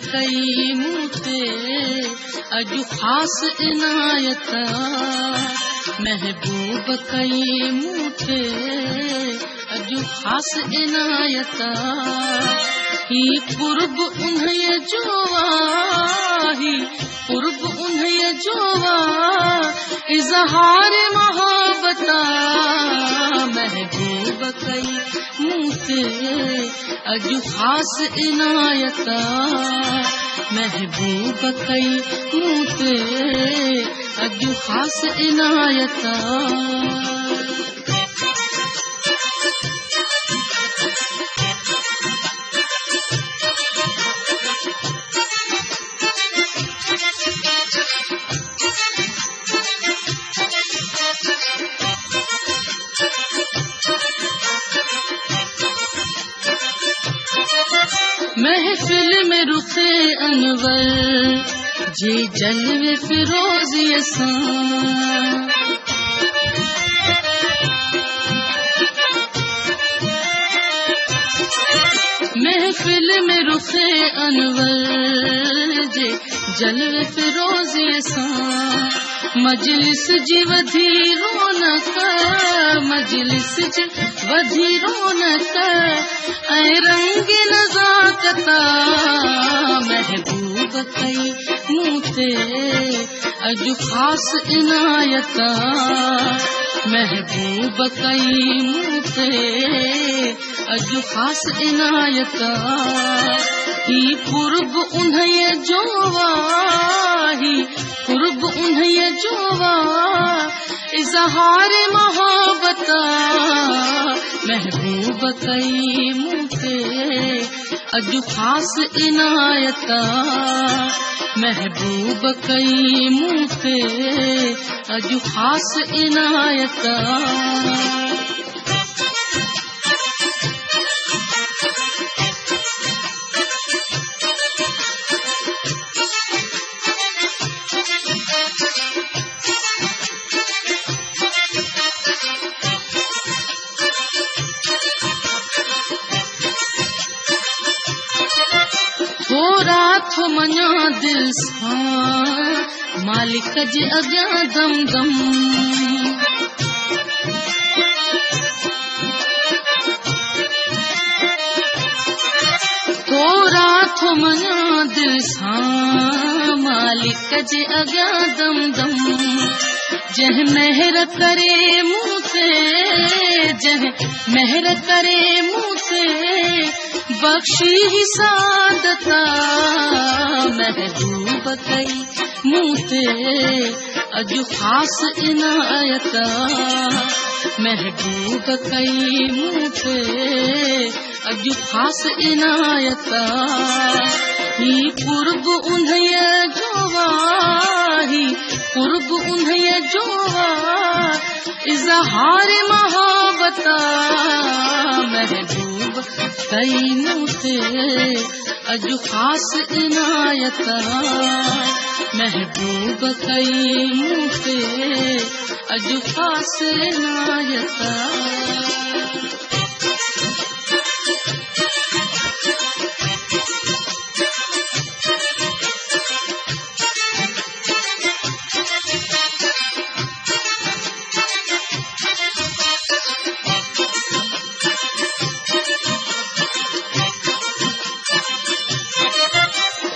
कई मूते अजु खास इनायता महबूब कई मूते अजु खास इनायता ही कुर्ब उन्हें जोवा ही कुर्ब उन्हें जोवा इजहार मोहब्बता महबूब कई मूते अजु खास इनायता महबूब कई मूते अजु खास इनायता महफिल में रुखे अनवर जी जलवे फिरोज़ी सां महफिल में रुखे अनवर जी जलवे फिरोज़ी सां मजलिस जी वधी रौनक मजलिस जी वधी रौनक ऐं रंग नज़ाकता महबूब कई मूते अजु खास इनायता महबूब कई मूते अजु खास इनायता ही कुर्ब उन्हें जोवा ही कुर्ब उन्हें जोवा इजहार मोहब्बता महबूब कई मूते अजु खास इनायता महबूब कई मूते अजु खास इनायता थोरा थो मञा दिल सां मालिक जे अॻियां दम दम थोरा थो मञा दिल सां मालिक जे अॻियां दम दम जंहिं महर करे मूं ते जंहिं महर करे मूं ते बख्शी ही सादता महबूब कई मूते अजु खास इनायता महबूब कई मूते अजु खास इनायता ही कुर्ब उन्हें जोवा ही कुर्ब उन्हें जोवा इजहार मोहब्बता महबूब कई मूते अजु खास इनायता महबूब कई मूते अजु खास इनायता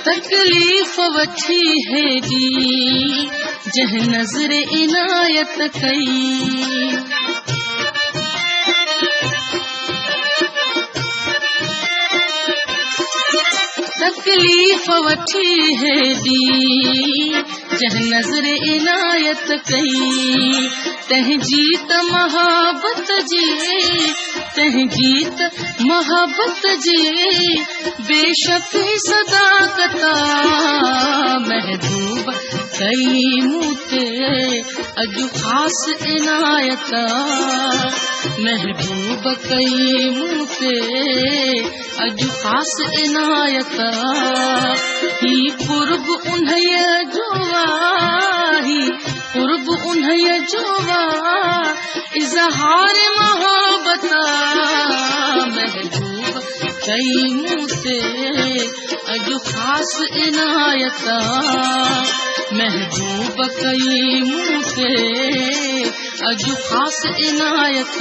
तकलीफ़ वठी है जी जंहिं नज़र इनायत कई तकलीफ़ वठी है जी जंहिं नज़र इनायत कई तंहिं जीत मोहब्बत जी तंहिं जीत मोहब्बत जी बेशक सदाकता महबूब कई मूते अजु खास इनायता महबूब कई मूते अजु खास इनायता ही कुर्ब उन्हें जोवा ही कुर्ब उन्हें जोवा इजहार मोहब्बता महबूब कई मूते अॼु ख़ास इनायत महबूब कई मूते अॼु ख़ास इनायत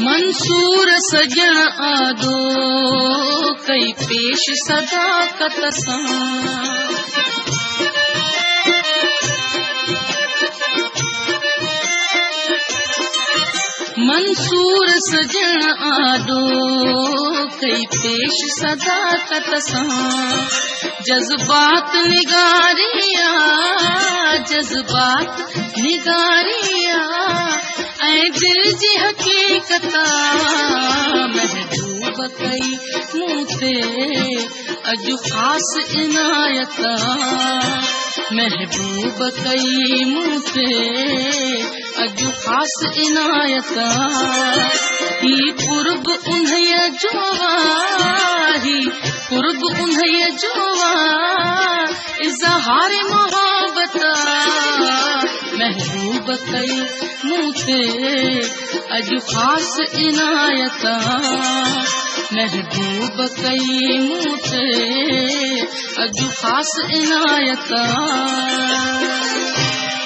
मंसूर सजण आदो कई पेश सदाकत सां मंसूर सजण आदो कई पेश सदाकत सां जज़्बात निगारिया जज़्बात निगारिया ऐं दिल जी हक़ीक़त महबूब कई मूते अॼु ख़ास इनायत महबूब कई मूते अॼु ख़ास इनायत ही कुर्ब उन्हीअ जो ही कुर्ब उन्हीअ जो इज़हार मोहब्बत महबूब कई मूते अॼु ख़ास इनायत महबूब कई मूते अॼु ख़ास इनायत